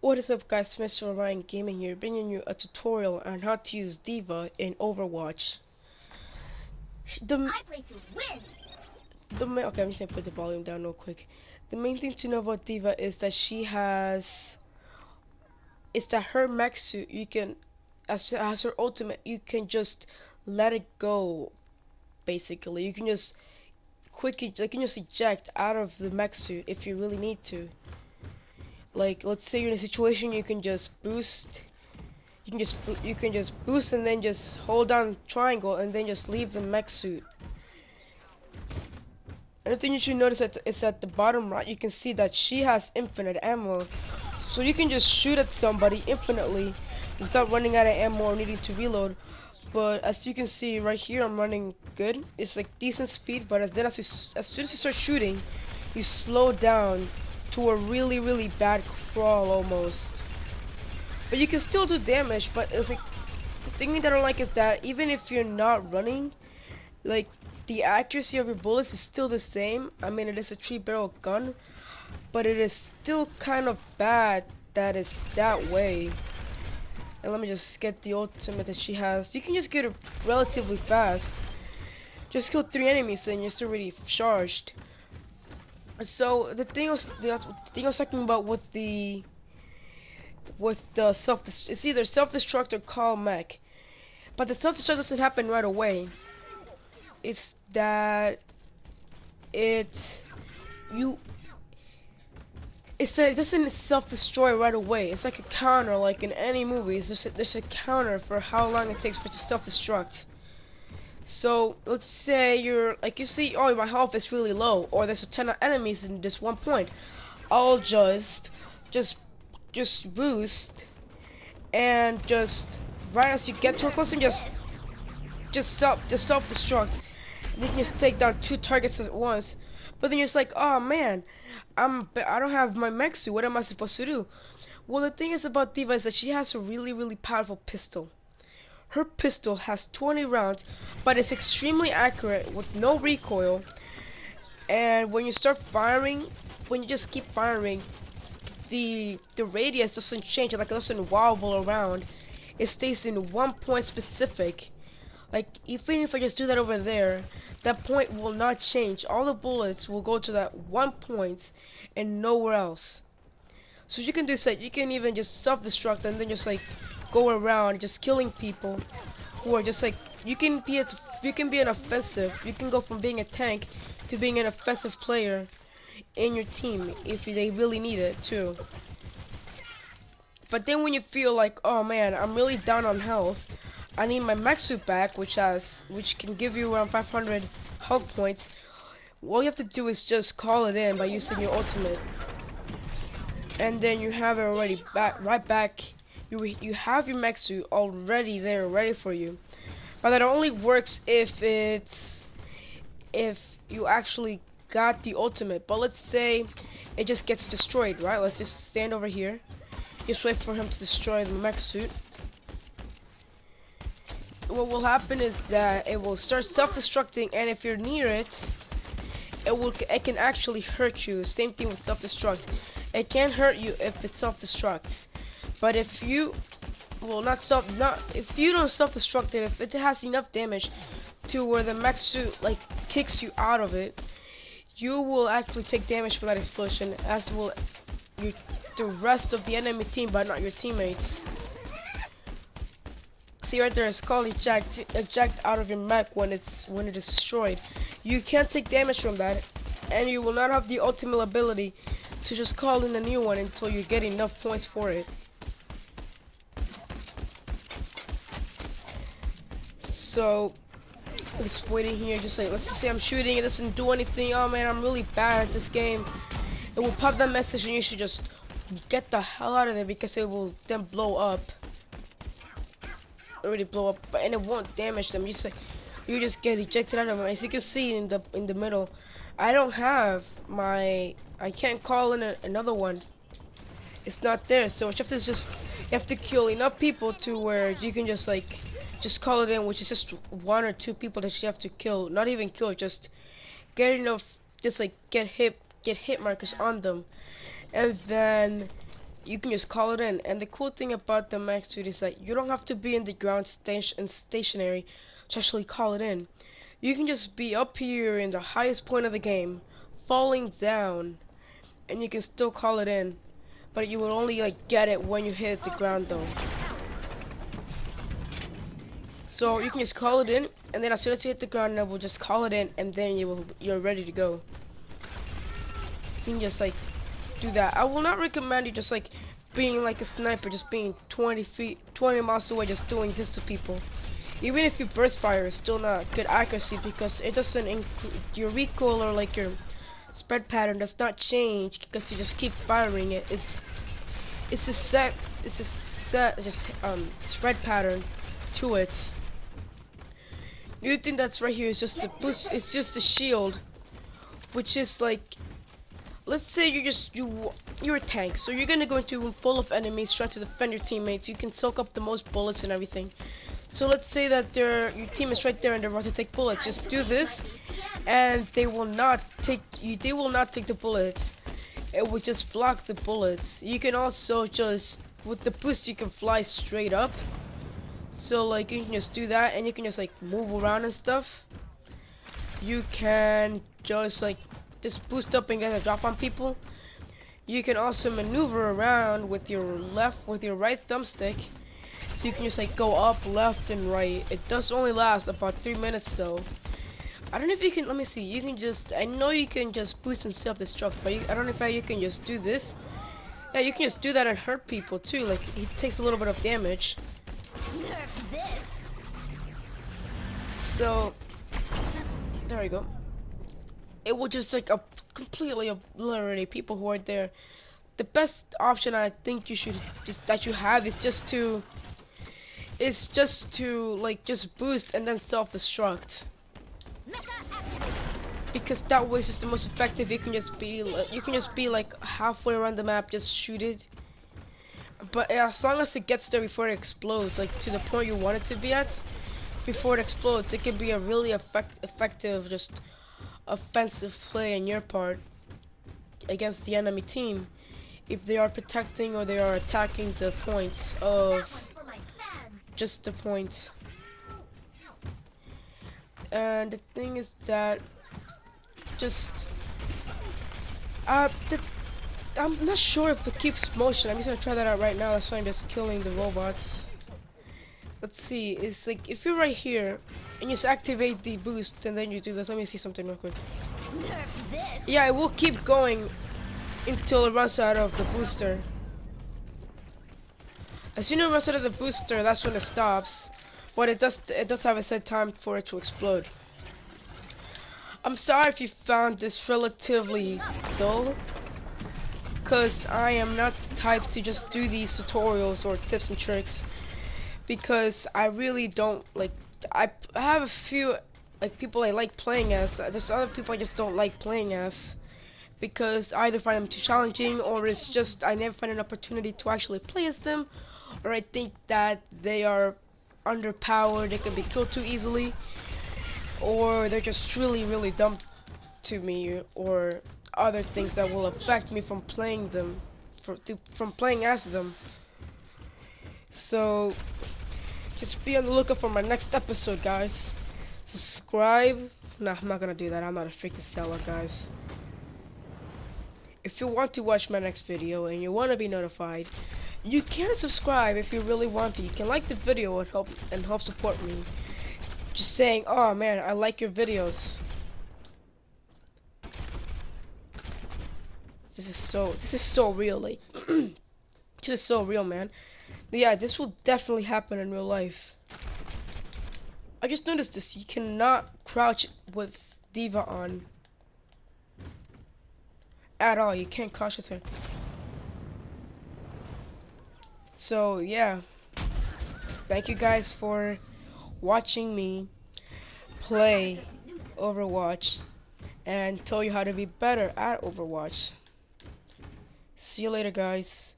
What is up guys, Mr. Ryan Gaming here, bringing you a tutorial on how to use Diva in Overwatch. The, I play to win. okay, I'm just gonna put the volume down real quick. The main thing to know about Diva is that is that her mech suit, you can, as her ultimate, you can just let it go, basically. You can just eject out of the mech suit if you really need to. Like, let's say you're in a situation you can just boost. You can just boost and then just hold down triangle and then just leave the mech suit. Another thing you should notice is at the bottom right you can see that she has infinite ammo. So you can just shoot at somebody infinitely without running out of ammo or needing to reload. But as you can see right here, I'm running good. It's like decent speed, but as soon as you start shooting, you slow down to a really bad crawl almost. But you can still do damage, but it's like the thing that I don't like is that even if you're not running, like the accuracy of your bullets is still the same. I mean, it is a 3-barrel gun, but it is still kind of bad that it's that way. And let me just get the ultimate that she has. You can just get it relatively fast. Just kill 3 enemies and you're still already charged. So the thing I was talking about with the it's either self-destruct or call mech. But the self-destruct doesn't happen right away. It's that it you it doesn't self-destroy right away. It's like a counter, like in any movie. There's a counter for how long it takes for it to self-destruct. So let's say you're like you see, oh my health is really low, or there's a ton of enemies in this one point. I'll just just boost and just right as you get too close and just self-destruct. You can just take down 2 targets at once. But then you're just like, oh man, I don't have my mech suit. What am I supposed to do? Well, the thing is about Diva is that she has a really powerful pistol. Her pistol has 20 rounds, but it's extremely accurate with no recoil. And when you start firing, when you just keep firing, the radius doesn't change. Like it doesn't wobble around. It stays in one point specific. Like, even if I just do that over there, that point will not change. All the bullets will go to that one point and nowhere else. So you can do that. You can even just self-destruct and then just like go around just killing people who are just like you can be an offensive. You can go from being a tank to being an offensive player in your team if they really need it too. But then when you feel like, oh man, I'm really down on health, I need my max suit back, which can give you around 500 health points. All you have to do is just call it in by using your ultimate, and then you have it already right back. You have your max suit already there, ready for you. But that only works if you actually got the ultimate. But let's say it just gets destroyed, right? Let's just stand over here. Just wait for him to destroy the mech suit. What will happen is that it will start self-destructing, and if you're near it, it can actually hurt you. Same thing with self-destruct. It can hurt you if it self-destructs. But if you if you don't self-destruct it, if it has enough damage to where the mech suit like kicks you out of it, you will actually take damage from that explosion, as will the rest of the enemy team, but not your teammates. See right there, it's called eject out of your mech when it is destroyed. You can't take damage from that, and you will not have the ultimate ability to just call in a new one until you get enough points for it. So just waiting here, just like, let's just say I'm shooting, it doesn't do anything. Oh man, I'm really bad at this game. It will pop that message and you should just get the hell out of there because it will then blow up. Already blow up, and it won't damage them. You just get ejected out of them. As you can see in the middle, I don't have I can't call in another one. It's not there. So you have to kill enough people to where you can just call it in, which is just 1 or 2 people that you have to kill. Not even kill, just get enough, just like get hit markers on them, and then you can just call it in. And the cool thing about the max speed is that you don't have to be in the ground stationary to actually call it in. You can just be up here in the highest point of the game, falling down, and you can still call it in. But you will only like get it when you hit the ground though. So you can just call it in, and then as soon as you hit the ground level, just call it in, and then you're ready to go. So you can just like do that. I will not recommend you just like being like a sniper, just being 20 miles away, just doing this to people. Even if you burst fire, it's still not good accuracy because it doesn't your recoil or like your spread pattern does not change because you just keep firing it. It's a set just spread pattern to it. The only thing that's right here is just the boost. It's just the shield, which is like, let's say you're a tank, so you're gonna go into a room full of enemies, try to defend your teammates. You can soak up the most bullets and everything. So let's say that your team is right there and they're about to take bullets. Just do this, and they will not take you. They will not take the bullets. It will just block the bullets. You can also just with the boost, you can fly straight up. So like you can just do that, and you can just like move around and stuff. You can just boost up and get a drop on people. You can also maneuver around with your right thumbstick. So you can just like go up, left, and right. It does only last about 3 minutes though. I don't know if you can. Let me see. You can just. I know you can just boost and self-destruct, but I don't know if you can just do this. Yeah, you can just do that and hurt people too. Like it takes a little bit of damage. So there we go. It will just like completely obliterate people who are there. The best option I think you have is just to like just boost and then self-destruct. Because that way is just the most effective. You can just be like halfway around the map, just shoot it. But as long as it gets there before it explodes, like to the point you want it to be at, before it explodes, it can be a really effective, just offensive play on your part against the enemy team if they are protecting or they are attacking the point of just the point. And the thing is that I'm not sure if it keeps motion. I'm just gonna try that out right now. That's why I'm just killing the robots. Let's see. It's like if you're right here and you just activate the boost and then you do this. Let me see something real quick. Yeah, it will keep going until it runs out of the booster. As soon as it runs out of the booster, that's when it stops. But it does have a set time for it to explode. I'm sorry if you found this relatively dull, because I am not the type to just do these tutorials or tips and tricks, because I really don't like. I have a few like people I like playing as. There's other people I just don't like playing as, because I either find them too challenging, or it's just I never find an opportunity to actually play as them, or I think that they are underpowered, they can be killed too easily, or they're just really dumb to me, or other things that will affect me from playing them, from playing as them. So just be on the lookout for my next episode, guys. Subscribe. Nah, I'm not gonna do that. I'm not a freaking seller, guys. If you want to watch my next video and you want to be notified, you can subscribe if you really want to. You can like the video and help support me. Just saying, oh man, I like your videos. This is so real, like this is so real, man. Yeah, this will definitely happen in real life. I just noticed this. You cannot crouch with Diva on at all. You can't crouch with her. So yeah, thank you guys for watching me play Overwatch and tell you how to be better at Overwatch. See you later, guys.